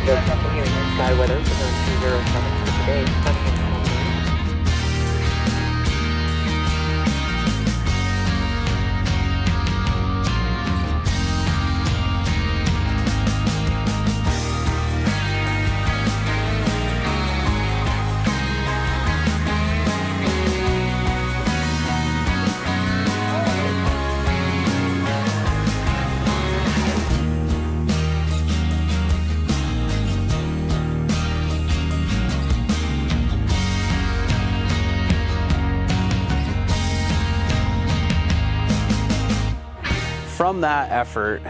The continuing sky weather for zone 207 for today. Sunny and calm. From that effort,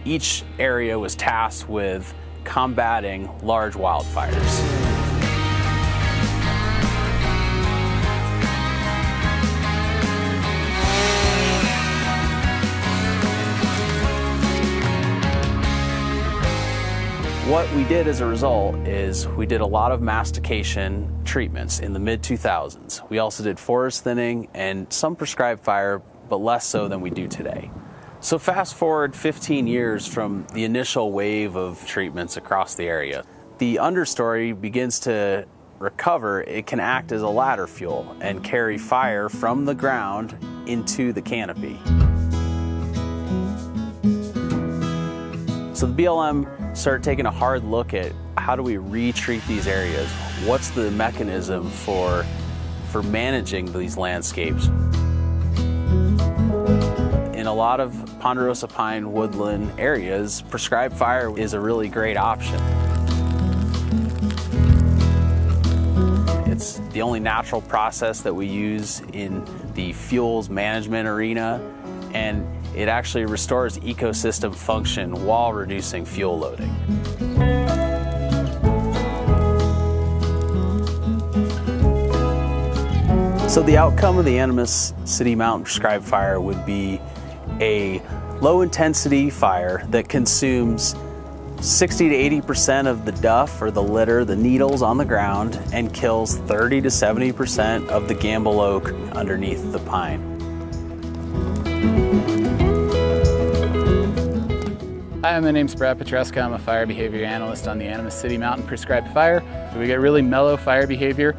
each area was tasked with combating large wildfires. What we did as a result is we did a lot of mastication treatments in the mid-2000s. We also did forest thinning and some prescribed fire, but less so than we do today. So fast forward 15 years from the initial wave of treatments across the area. The understory begins to recover. It can act as a ladder fuel and carry fire from the ground into the canopy. So the BLM started taking a hard look at how do we retreat these areas? What's the mechanism for managing these landscapes? In a lot of ponderosa pine woodland areas, prescribed fire is a really great option. It's the only natural process that we use in the fuels management arena, and it actually restores ecosystem function while reducing fuel loading. So the outcome of the Animas City Mountain prescribed fire would be a low-intensity fire that consumes 60 to 80% of the duff or the litter, the needles on the ground, and kills 30 to 70% of the gamble oak underneath the pine. Hi, my name's Brad Petreska. I'm a fire behavior analyst on the Animas City Mountain prescribed fire. We get really mellow fire behavior,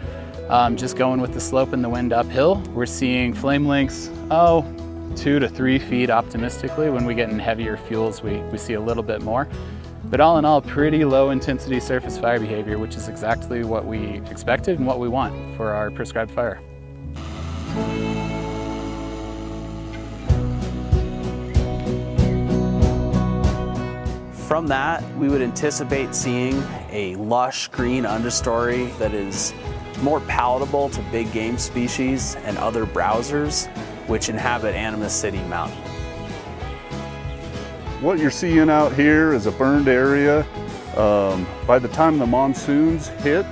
just going with the slope and the wind uphill. We're seeing flame lengths, 2 to 3 feet optimistically. When we get in heavier fuels, we see a little bit more. But all in all, pretty low intensity surface fire behavior, which is exactly what we expected and what we want for our prescribed fire. From that, we would anticipate seeing a lush green understory that is more palatable to big game species and other browsers which inhabit Animas City Mountain. What you're seeing out here is a burned area. By the time the monsoons hit,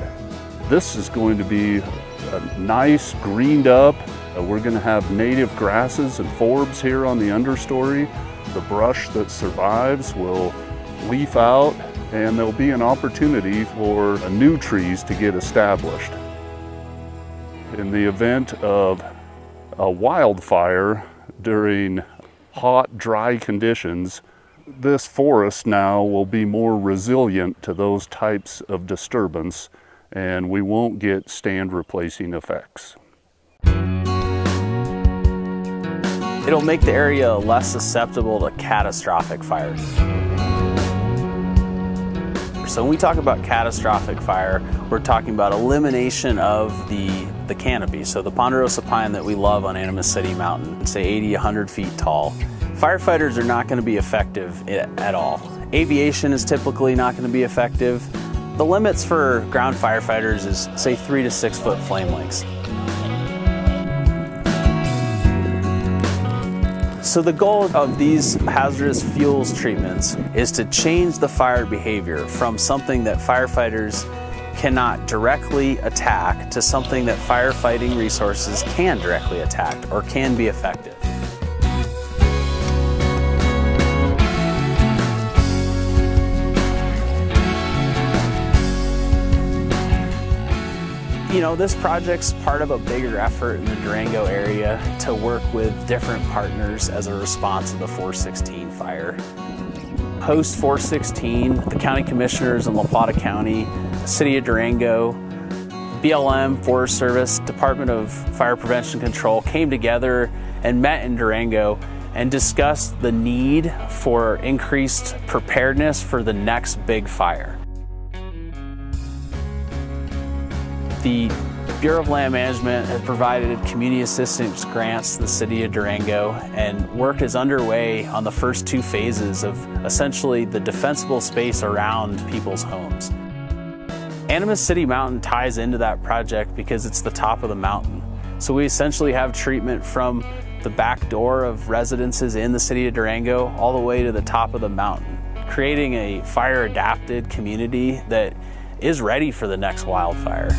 this is going to be a nice greened up. We're going to have native grasses and forbs here on the understory. The brush that survives will leaf out, and there'll be an opportunity for new trees to get established. In the event of a wildfire during hot, dry conditions, this forest now will be more resilient to those types of disturbance, and we won't get stand replacing effects. It'll make the area less susceptible to catastrophic fires. So when we talk about catastrophic fire, we're talking about elimination of the canopy. So the ponderosa pine that we love on Animas City Mountain, say 80, 100 feet tall, firefighters are not going to be effective at all. Aviation is typically not going to be effective. The limits for ground firefighters is say 3 to 6 foot flame lengths. So the goal of these hazardous fuels treatments is to change the fire behavior from something that firefighters cannot directly attack to something that firefighting resources can directly attack or can be effective. You know, this project's part of a bigger effort in the Durango area to work with different partners as a response to the 416 fire. Post 416, the county commissioners in La Plata County, City of Durango, BLM, Forest Service, Department of Fire Prevention Control came together and met in Durango and discussed the need for increased preparedness for the next big fire. The Bureau of Land Management has provided community assistance grants to the City of Durango, and work is underway on the first 2 phases of essentially the defensible space around people's homes. Animas City Mountain ties into that project because it's the top of the mountain. So we essentially have treatment from the back door of residences in the City of Durango all the way to the top of the mountain, creating a fire-adapted community that is ready for the next wildfire.